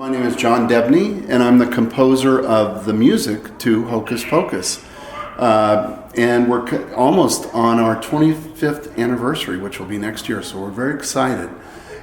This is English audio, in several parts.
My name is John Debney, and I'm the composer of the music to Hocus Pocus. And we're almost on our 25th anniversary, which will be next year, so we're very excited.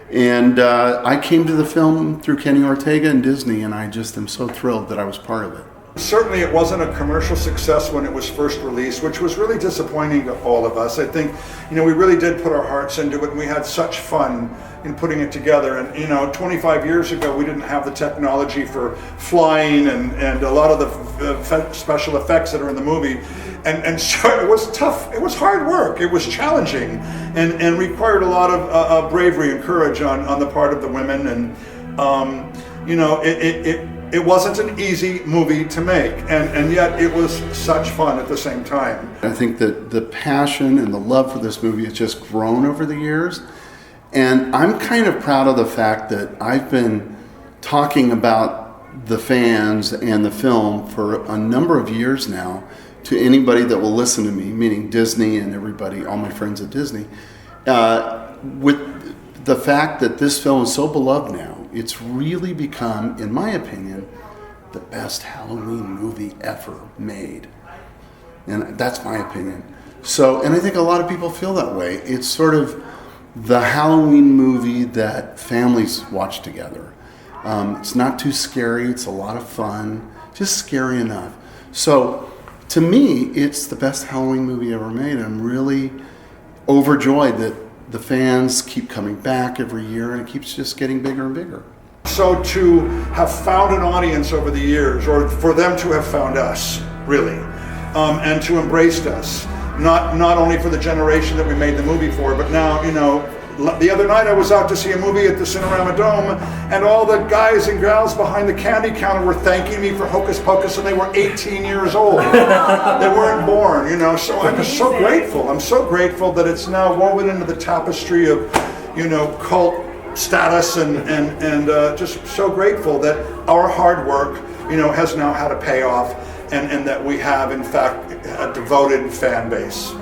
And I came to the film through Kenny Ortega and Disney, and I just am so thrilled that I was part of it. Certainly it wasn't a commercial success when it was first released, which was really disappointing to all of us. I think, we really did put our hearts into it, and we had such fun in putting it together. And 25 years ago, we didn't have the technology for flying and a lot of the special effects that are in the movie. And so it was tough. It was hard work. It was challenging and required a lot of bravery and courage on the part of the women. And, it wasn't an easy movie to make, and yet it was such fun at the same time. I think that the passion and the love for this movie has just grown over the years, and I'm kind of proud of the fact that I've been talking about the fans and the film for a number of years now to anybody that will listen to me, meaning Disney and everybody, all my friends at Disney, with the fact that this film is so beloved now. It's really become, in my opinion, the best Halloween movie ever made. And that's my opinion. So, and I think a lot of people feel that way. It's sort of the Halloween movie that families watch together. It's not too scary. It's a lot of fun. Just scary enough. So, to me, it's the best Halloween movie ever made. I'm really overjoyed that the fans keep coming back every year, and it keeps just getting bigger and bigger. So to have found an audience over the years, or for them to have found us, really, and to embrace us, not only for the generation that we made the movie for, but now, the other night I was out to see a movie at the Cinerama Dome, and all the guys and gals behind the candy counter were thanking me for Hocus Pocus, and they were 18 years old. They weren't born, so I'm just so grateful. I'm so grateful that it's now woven into the tapestry of, cult status, and just so grateful that our hard work, has now had a payoff, and that we have, in fact, a devoted fan base.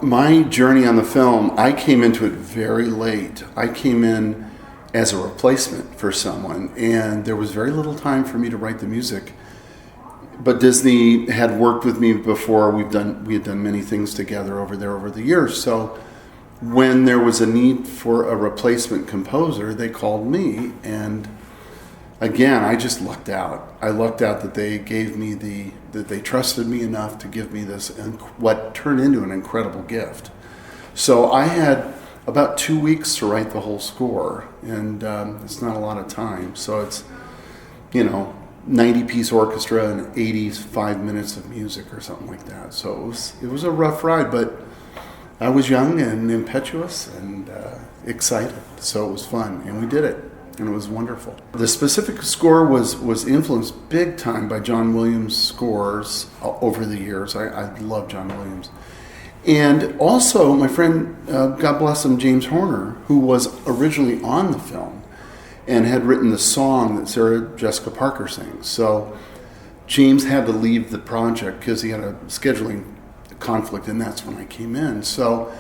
My journey on the film, I came into it very late. I came in as a replacement for someone, and there was very little time for me to write the music. But Disney had worked with me before. We had done many things together over the years. So when there was a need for a replacement composer, they called me, and again, I just lucked out. I lucked out that they gave me that they trusted me enough to give me this, and what turned into an incredible gift. So I had about 2 weeks to write the whole score, and it's not a lot of time. So it's, 90-piece orchestra and 85 minutes of music or something like that. So it was a rough ride, but I was young and impetuous and excited. So it was fun, and we did it. And it was wonderful. The specific score was influenced big time by John Williams' scores over the years. I love John Williams. And also my friend, God bless him, James Horner, who was originally on the film and had written the song that Sarah Jessica Parker sings. So James had to leave the project because he had a scheduling conflict, and that's when I came in. So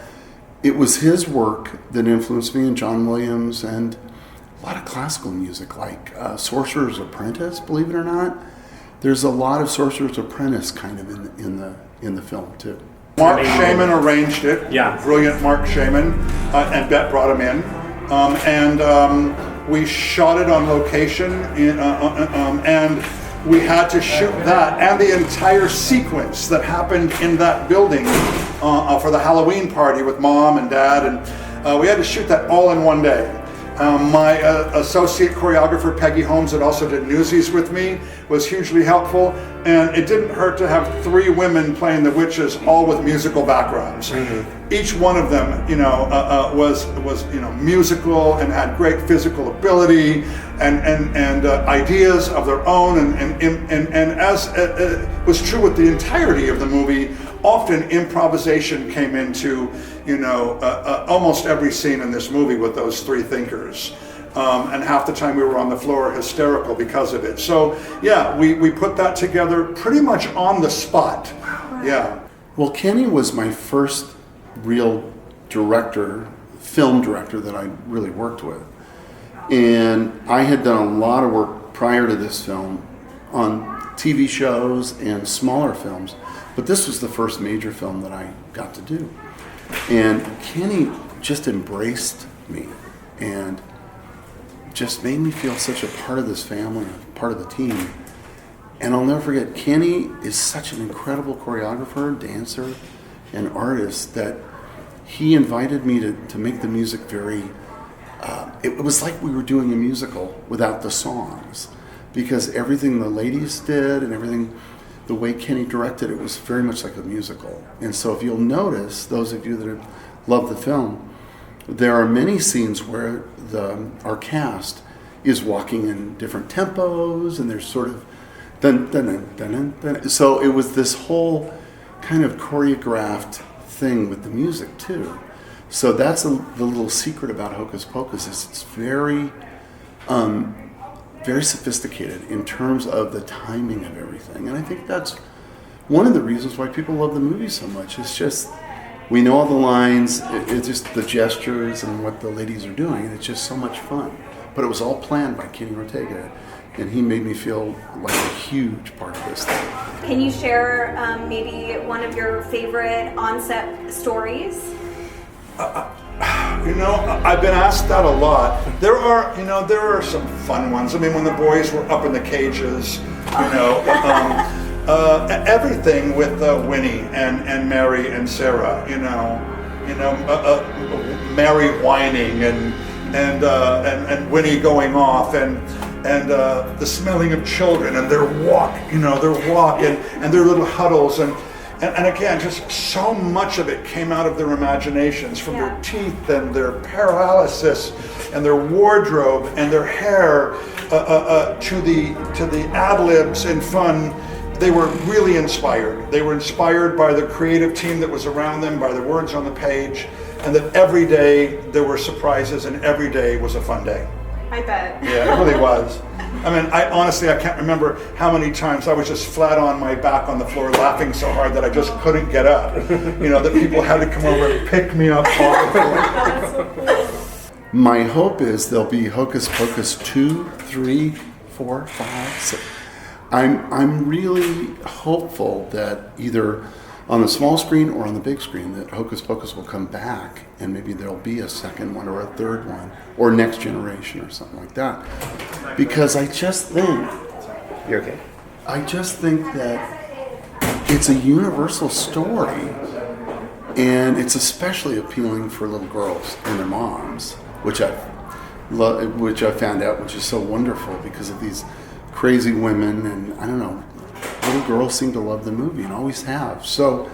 it was his work that influenced me, and John Williams, and a lot of classical music, like Sorcerer's Apprentice, believe it or not. There's a lot of Sorcerer's Apprentice kind of in the film too. Mark Shaman arranged it. Yeah. Brilliant Mark Shaman, and Bette brought him in, and we shot it on location, and we had to shoot that and the entire sequence that happened in that building for the Halloween party with Mom and Dad, and we had to shoot that all in one day. My associate choreographer, Peggy Holmes, that also did Newsies with me, was hugely helpful, and it didn't hurt to have 3 women playing the witches, all with musical backgrounds. Mm-hmm. Each one of them, was musical and had great physical ability and ideas of their own, and as was true with the entirety of the movie, often improvisation came into almost every scene in this movie with those 3 thinkers. And half the time we were on the floor hysterical because of it. So yeah, we put that together pretty much on the spot. Yeah. Well, Kenny was my first real film director that I really worked with. And I had done a lot of work prior to this film on TV shows and smaller films, but this was the first major film that I got to do. And Kenny just embraced me and just made me feel such a part of this family, part of the team. And I'll never forget, Kenny is such an incredible choreographer, dancer, and artist that he invited me to make the music very, it was like we were doing a musical without the songs, because everything the ladies did and everything, the way Kenny directed it was very much like a musical. And so if you'll notice, those of you that have loved the film, there are many scenes where our cast is walking in different tempos, and there's sort of dun, dun, dun, dun, dun, dun. So it was this whole kind of choreographed thing with the music too. So that's the little secret about Hocus Pocus, is it's very, very sophisticated in terms of the timing of everything. And I think that's one of the reasons why people love the movie so much. It's just, we know all the lines, it's just the gestures and what the ladies are doing, and it's just so much fun. But it was all planned by Kenny Ortega, and he made me feel like a huge part of this thing. Can you share maybe one of your favorite on-set stories? I've been asked that a lot. There are some fun ones. I mean, when the boys were up in the cages, everything with Winnie and Mary and Sarah, Mary whining and Winnie going off and the smelling of children and their walk and their little huddles and again, just so much of it came out of their imaginations, from their teeth and their paralysis and their wardrobe and their hair to the ad-libs and fun. They were really inspired. They were inspired by the creative team that was around them, by the words on the page, and that every day there were surprises and every day was a fun day. I bet. Yeah, it really was. I mean, I can't remember how many times I was just flat on my back on the floor laughing so hard that I just couldn't get up. That people had to come over and pick me up off the floor. My hope is there'll be Hocus Pocus 2, 3, 4, 5, 6. I'm really hopeful that either on the small screen or on the big screen that Hocus Pocus will come back, and maybe there'll be a second one or a third one or Next Generation or something like that. Because I just think, you're okay. I just think that it's a universal story, and it's especially appealing for little girls and their moms, which I found out, which is so wonderful because of these crazy women, and I don't know, little girls seem to love the movie and always have. So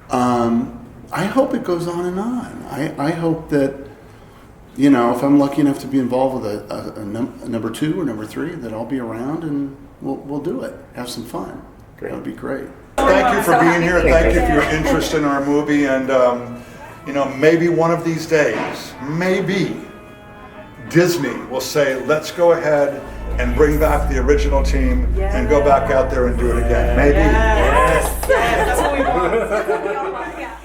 I hope it goes on and on. I hope that, if I'm lucky enough to be involved with a number 2 or number 3, that I'll be around and we'll do it. Have some fun. That would be great. Thank you for being here. Thank you for your interest in our movie. And, maybe one of these days, maybe Disney will say, let's go ahead and bring back the original team and go back out there and do it again. Maybe. Yes. That's what we want.